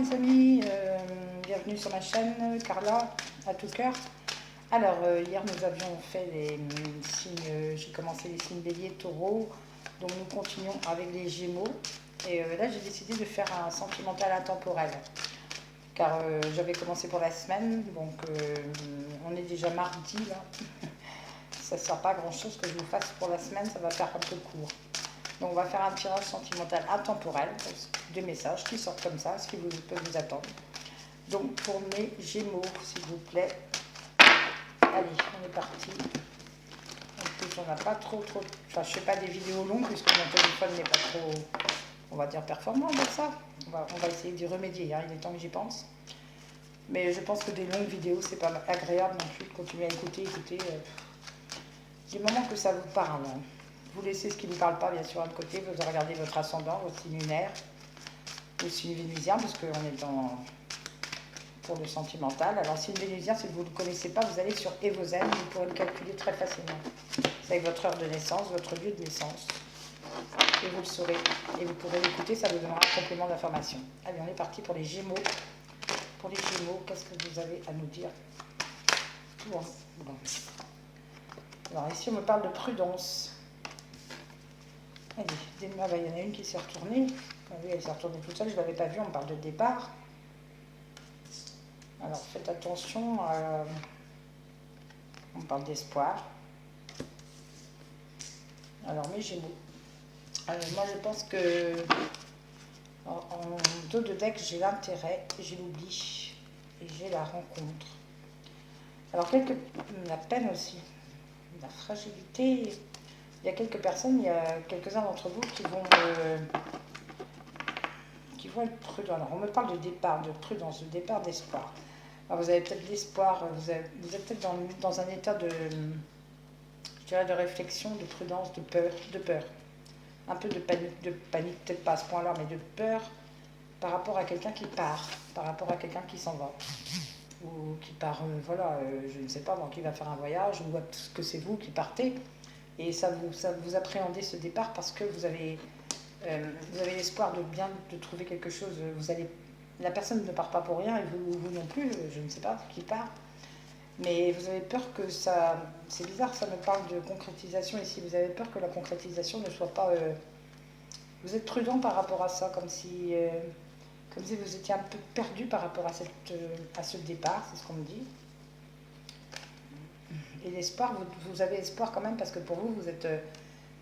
mes amis, bienvenue sur ma chaîne, Carla, à tout cœur. Alors, hier nous avions fait les signes, j'ai commencé les signes bélier, taureau, donc nous continuons avec les gémeaux. Et là j'ai décidé de faire un sentimental intemporel, car j'avais commencé pour la semaine, donc on est déjà mardi là. Ça ne sert pas à grand chose que je vous fasse pour la semaine, ça va faire un peu court. Donc on va faire un tirage sentimental intemporel, des messages qui sortent comme ça, ce qui peut vous attendre. Donc pour mes gémeaux, s'il vous plaît. Allez, on est parti. En plus on n'a pas trop... Enfin je ne fais pas des vidéos longues puisque mon téléphone n'est pas trop, on va dire, performant avec ça. On va essayer d'y remédier, hein. Il est temps que j'y pense. Mais je pense que des longues vidéos, c'est pas agréable non plus de continuer à écouter. Du moment que ça vous parle. Vous laissez ce qui ne vous parle pas, bien sûr, à côté. Vous regardez votre ascendant, votre signe lunaire, ou signe vénusien, parce qu'on est pour le sentimental. Alors, signe vénusien, si vous ne le connaissez pas, vous allez sur Evozen, vous pourrez le calculer très facilement. C'est avec votre heure de naissance, votre lieu de naissance. Et vous le saurez. Et vous pourrez l'écouter, ça vous donnera un complément d'information. Allez, on est parti pour les gémeaux. Pour les gémeaux, qu'est-ce que vous avez à nous dire? Bon. Alors, ici, on me parle de prudence. Allez, il y en a une qui s'est retournée. Oui, elle s'est retournée toute seule, je ne l'avais pas vue, on parle de départ. Alors faites attention, on parle d'espoir. Alors mes gémeaux. Moi je pense que en dos de deck, j'ai l'intérêt, j'ai l'oubli et j'ai la rencontre. Alors la peine aussi, la fragilité. Il y a quelques personnes, il y a quelques-uns d'entre vous qui vont être prudents. Alors, on me parle de départ, de prudence, de départ, d'espoir. Alors, vous avez peut-être l'espoir, vous êtes peut-être dans un état je dirais, de réflexion, de prudence, de peur. Un peu de panique, peut-être pas à ce point-là, mais de peur par rapport à quelqu'un qui part, par rapport à quelqu'un qui s'en va. Ou qui part, je ne sais pas, qui va faire un voyage, ou que c'est vous qui partez. Et ça vous appréhendez ce départ parce que vous avez l'espoir de trouver quelque chose. La personne ne part pas pour rien et vous non plus, je ne sais pas qui part. Mais vous avez peur que ça... C'est bizarre, ça me parle de concrétisation ici. Vous avez peur que la concrétisation ne soit pas... Vous êtes prudent par rapport à ça, comme si vous étiez un peu perdu par rapport à ce départ, c'est ce qu'on me dit. Et l'espoir, vous avez espoir quand même, parce que pour vous,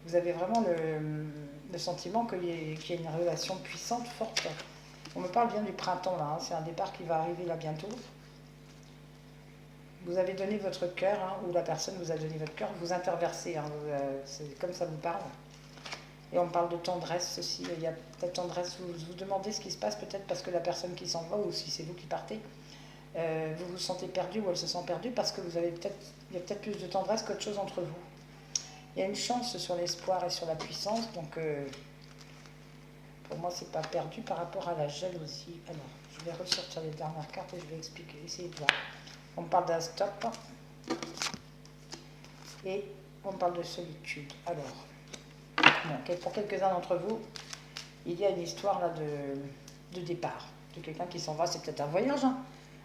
vous avez vraiment le sentiment qu'il y a une relation puissante, forte. On me parle bien du printemps, là, hein. C'est un départ qui va arriver là bientôt. Vous avez donné votre cœur, hein, ou la personne vous a donné votre cœur, vous interversez, hein, c'est comme ça vous parle. Et on parle de tendresse aussi, il y a peut-être tendresse, vous vous demandez ce qui se passe, peut-être parce que la personne qui s'en va, ou si c'est vous qui partez, vous vous sentez perdu ou elle se sent perdue parce que il y a peut-être plus de tendresse qu'autre chose entre vous. Il y a une chance sur l'espoir et sur la puissance, donc pour moi c'est pas perdu par rapport à la jalousie. Alors, je vais ressortir les dernières cartes et je vais expliquer, essayer de voir. On parle d'un stop et on parle de solitude. Alors, pour quelques-uns d'entre vous, il y a une histoire là de départ, de quelqu'un qui s'en va, c'est peut-être un voyage, hein.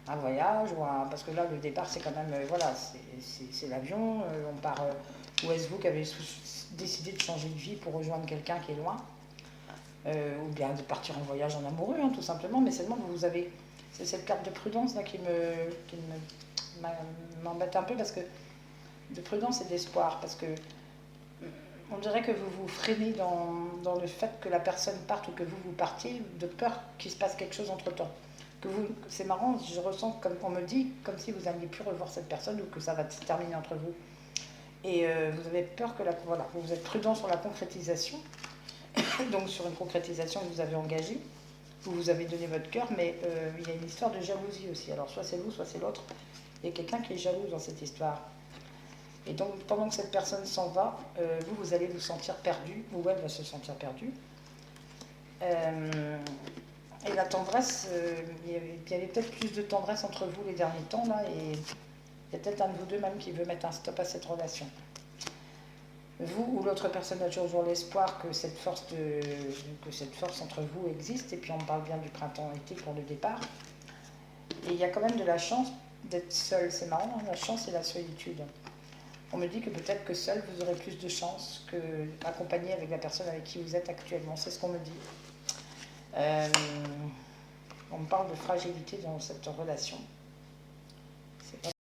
Un voyage, parce que là le départ c'est quand même, c'est l'avion, on part, ou est-ce vous qui avez décidé de changer de vie pour rejoindre quelqu'un qui est loin, ou bien de partir en voyage en amoureux, hein, tout simplement, mais seulement vous avez, c'est cette carte de prudence là qui m'embête un peu, parce que de prudence et d'espoir, parce que on dirait que vous vous freinez dans le fait que la personne parte ou que vous partiez, de peur qu'il se passe quelque chose entre-temps. C'est marrant, je ressens, comme on me dit, comme si vous n'alliez plus revoir cette personne ou que ça va se terminer entre vous. Et vous avez peur que vous êtes prudent sur la concrétisation, donc sur une concrétisation que vous avez engagée, où vous avez donné votre cœur, mais il y a une histoire de jalousie aussi. Alors soit c'est vous, soit c'est l'autre. Il y a quelqu'un qui est jaloux dans cette histoire. Et donc pendant que cette personne s'en va, vous allez vous sentir perdu, ou elle va se sentir perdue. Et la tendresse, il y avait peut-être plus de tendresse entre vous les derniers temps, là, et il y a peut-être un de vous deux même qui veut mettre un stop à cette relation. vous ou l'autre personne a toujours l'espoir que cette force entre vous existe. Et puis on parle bien du printemps-été pour le départ. Et il y a quand même de la chance d'être seul. C'est marrant, hein, la chance et la solitude. On me dit que peut-être que seul, vous aurez plus de chance que accompagné avec la personne avec qui vous êtes actuellement. C'est ce qu'on me dit. On me parle de fragilité dans cette relation.